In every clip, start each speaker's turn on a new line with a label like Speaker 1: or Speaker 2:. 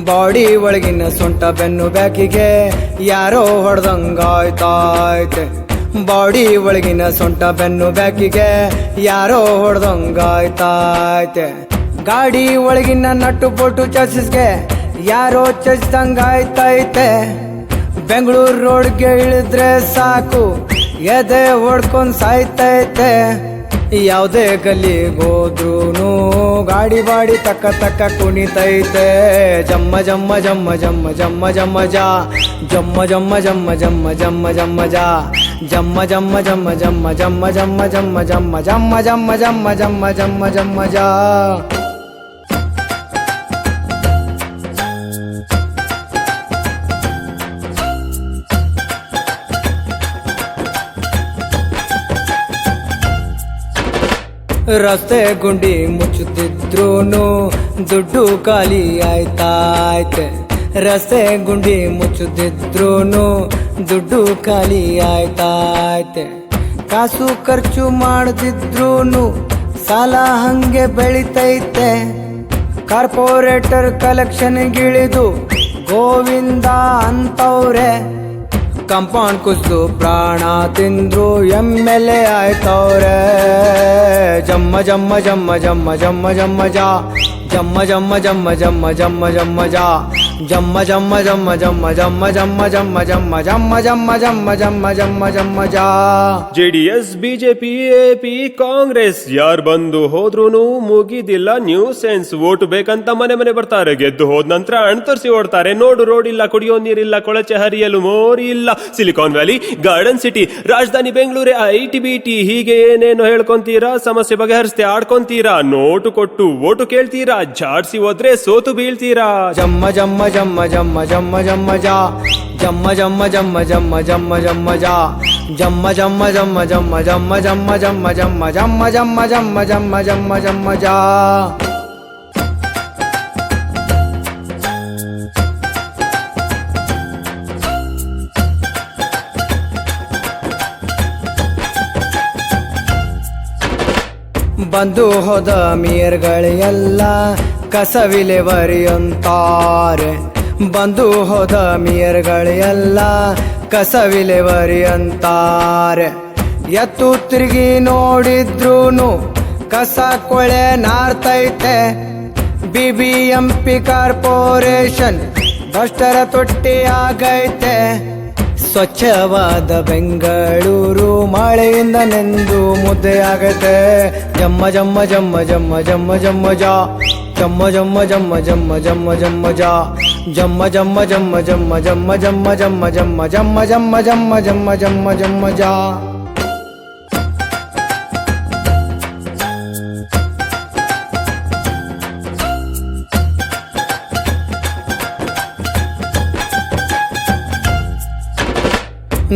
Speaker 1: Body ಒಳಗಿನ ಸೊಂಟ ಬೆನ್ನು ಬ್ಯಾಕಿಗೆ ಯಾರೋ ಹೊಡೆದಂಗಾಯ್ತಾಯ್ತೆ. ಬಾಡಿ ಒಳಗಿನ ಸೊಂಟ ಬೆನ್ನು ಬ್ಯಾಕಿಗೆ ಯಾರೋ ಹೊಡೆದಂಗಾಯ್ತಾಯ್ತೆ. ಗಾಡಿ ಒಳಗಿನ ನಟ್ಟು ಬೋಟು ಚಸಿಸ್ಗೆ ಯಾರೋ ಚಚ್ದಂಗಾಯ್ತೈತೆ. ಬೆಂಗಳೂರು ರೋಡ್ಗೆ ಇಳಿದ್ರೆ ಸಾಕು ಎದೆ ಹೊಡ್ಕೊಂಡ್ ಸಾಯ್ತೈತೆ. ಯಾವುದೇ ಗಲ್ಲಿಗೋದ್ರೂ ಗಾಡಿ ಬಾಡಿ ತಕ್ಕ ತಕ್ಕ ಕುಣಿತೈತೆ. ಜಮ್ಮ ಜಮ್ಮ ಜಮ್ಮ ಜಮ್ಮ ಜಮ್ಮ ಜಮ್ಮ ಜಾ ಜಮ್ಮ ಜಮ್ಮ ಜಮ್ಮ ಜಮ್ಮ ಜಮ್ಮ ಜಮ್ಮ ಜಾ ಜಮ್ಮ ಜಮ್ಮ ಜಮ್ಮ ಜಮ್ಮ ಜಮ್ಮ ಜಮ್ಮ ಜಮ್ಮ ಜಮ್ಮ ಜಮ್ಮ ಜಮ್ಮ ಜಮ್ಮ ಜಮ್ಮ ಜಮ್ಮ ಜಮ್ಮ ಜಾ. ರಸ್ತೆ ಗುಂಡಿ ಮುಚ್ಚುತ್ತಿದ್ರೂನು ದುಡ್ಡು ಖಾಲಿ ಆಯ್ತಾಯ್ತೆ. ರಸ್ತೆ ಗುಂಡಿ ಮುಚ್ಚುತ್ತಿದ್ರೂನು ದುಡ್ಡು ಖಾಲಿ ಆಯ್ತಾಯ್ತೆ. ಕಾಸು ಖರ್ಚು ಮಾಡದಿದ್ರೂನು ಸಾಲ ಹಂಗೆ ಬೆಳಿತೈತೆ. ಕಾರ್ಪೊರೇಟರ್ ಕಲೆಕ್ಷನ್ ಗಿಳಿದು ಗೋವಿಂದ ಅಂತವ್ರೆ. ಕಂಪೌಂಡ್ ಕುಸ್ದು ಪ್ರಾಣ ತಿಂದ್ರು MLA ಆಯ್ತವ್ರೆ. ಜಮ್ಮ ಜಮ್ಮ ಜಮ್ಮ ಜಮ್ಮ ಜಮ್ಮ ಜಮ್ಮ ಜಾ ಜಮ್ಮ ಜಮ್ಮ ಜಮ್ಮ ಜಮ್ಮ ಜಮ್ಮ ಜಮ್ಮ ಜಾ ಜಮ್ಮ ಜಮ್ಮ ಜಮ್ಮ ಜಮ್ಮ ಜಮ್ಮ ಜಮ್ಮ ಜಮ್ಮ ಜಮ್ಮ ಜಮ್ಮ ಜಮ್ಮ ಜಮ್ಮ ಜಮ್ಮ ಜಮ್ಮ ಜಮ್ಮ ಜಾ.
Speaker 2: JDS BJP AP ಕಾಂಗ್ರೆಸ್ ಯಾರ್ ಬಂದು ಹೋದ್ರೂನು ಮುಗಿದಿಲ್ಲ ನ್ಯೂ ಸೆನ್ಸ್. ವೋಟ್ ಬೇಕಂತ ಮನೆ ಮನೆ ಬರ್ತಾರೆ, ಗೆದ್ದು ಹೋದ ನಂತರ ಅಣ್ತರ್ಸಿ ಓಡ್ತಾರೆ. ನೋಡು ರೋಡ್ ಇಲ್ಲ, ಕುಡಿಯೋ ನೀರಿಲ್ಲ, ಕೊಳಚೆ ಹರಿಯಲು ಮೋರಿ ಇಲ್ಲ. ಸಿಲಿಕಾನ್ ವ್ಯಾಲಿ, ಗಾರ್ಡನ್ ಸಿಟಿ, ರಾಜಧಾನಿ ಬೆಂಗಳೂರೇ IT BT ಹೀಗೆ ಏನೇನು ಹೇಳ್ಕೊಂತೀರಾ. ಸಮಸ್ಯೆ ಬಗೆಹರಿಸ್ತೆ ಆಡ್ಕೊಂತೀರಾ. ನೋಟು ಕೊಟ್ಟು ಓಟು ಕೇಳ್ತೀರಾ, ಜಾಡ್ಸಿ ಹೋದ್ರೆ ಸೋತು ಬೀಳ್ತೀರಾ.
Speaker 1: ಜಮ್ಮ ಜಮ್ಮ ಜಮ್ಮ ಜಮ್ಮ ಜಮ್ಮ ಜಮ್ಮ ಜಾ ಜಮ್ಮ ಜಮ್ಮ ಜಮ್ಮ ಜಮ್ಮ ಜಮ್ಮ ಜಮ್ಮ ಜಾ ಜಮ್ಮ ಜಮ್ಮ ಜಮ್ಮ ಜಮ್ಮ ಜಮ್ಮ ಜಮ್ಮ ಜಮ್ಮ ಜಮ್ಮ ಜಮ್ಮ ಜಮ್ಮ ಜಮ್ಮ ಜಮ್ಮ ಜಮ್ಮ ಜಮ್ಮ ಜಾ. ಬಂದು ಹೋದ ಮೇಯರ್ಗಳೆಲ್ಲ ಕಸವಿಲೆವರಿ ಅಂತಾರೆ. ಬಂದು ಹೋದ ಮೇಯರ್ಗಳೆಲ್ಲ ಕಸವಿಲೆವರಿ ಅಂತಾರೆ. ಎತ್ತು ತಿರುಗಿ ನೋಡಿದ್ರೂನು ಕಸ ಕೊಳೆ ನಾರ್ತೈತೆ. BBMP ಕಾರ್ಪೊರೇಷನ್ ಭ್ರಷ್ಟರ ತೊಟ್ಟಿ ಆಗೈತೆ. ಸ್ವಚ್ಛವಾದ ಬೆಂಗಳೂರು ಮಳೆಯಿಂದ ನೆಂದು ಮುದ್ದೆಯಾಗತ್ತೆ. ಜಮ್ಮ ಜಮ್ಮ ಜಮ್ಮ ಜಮ್ಮ ಜಮ್ಮ ಜಮ್ಮ ಜಾ ಜಮ್ಮ ಜಮ್ಮ ಜಮ್ಮ ಜಮ್ಮ ಜಮ್ಮ ಜಮ್ಮ ಜಾ ಜಮ್ಮ ಜಮ್ಮ ಜಮ್ಮ ಜಮ್ಮ ಜಮ್ಮ ಜಮ್ಮ ಜಮ್ಮ ಜಮ್ಮ ಜಮ್ಮ ಜಮ್ಮ ಜಮ್ಮ ಜಮ್ಮ ಜಮ್ಮ ಜಮ್ಮ ಜಾ.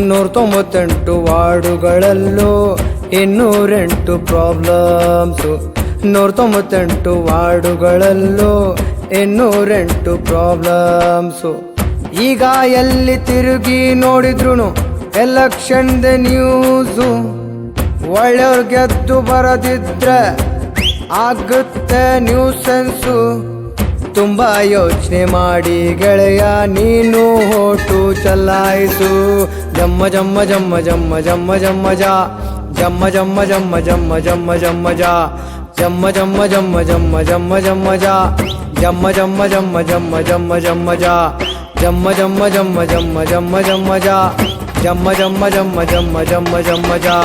Speaker 1: ನೂರತೊಂಬತ್ತೆಂಟು ವಾರ್ಡುಗಳಲ್ಲೂ 208 ಪ್ರಾಬ್ಲಮ್ಸು. 198 ವಾರ್ಡುಗಳಲ್ಲೂ 208 ಪ್ರಾಬ್ಲಮ್ಸು. ಈಗ ಎಲ್ಲಿ ತಿರುಗಿ ನೋಡಿದ್ರು ಎಲೆಕ್ಷನ್ ನ್ಯೂಸು. ಒಳ್ಳೆಯವ್ರು ಗೆದ್ದು ಬರದಿದ್ರೆ ಆಗುತ್ತೆ ನ್ಯೂಸೆನ್ಸು. ತುಂಬಾ ಯೋಚನೆ ಮಾಡಿ ಗೆಳೆಯ ನೀನು ಹೋಟು ಚಲಾಯಿಸು. ಜಮ್ಮ ಜಮ್ಮ ಜಮ್ಮ ಜಮ್ಮ ಜಮ್ಮ ಜಮ್ಮ ಜಾ ಜಮ್ಮ ಜಮ್ಮ ಜಮ್ಮ ಜಮ್ಮ ಜಮ್ಮ ಜಮ್ಮ ಜಾ ಜಮ್ಮ ಜಮ್ಮ ಜಮ್ಮ ಜಮ್ಮ ಜಮ್ಮ ಜಮ್ಮ ಜಾ ಜಮ್ಮ ಜಮ್ಮ ಜಮ್ಮ ಜಮ್ಮ ಜಮ್ಮ ಜಮ್ಮ ಜಾ ಜಮ್ಮ ಜಮ್ಮ ಜಮ್ಮ ಜಮ್ಮ ಜಮ್ಮ ಜಮ್ಮ ಜಾ ಜಮ್ಮ ಜಮ್ಮ ಜಮ್ಮ ಜಮ್ಮ ಜಮ್ಮ ಜಮ್ಮ ಜಾ.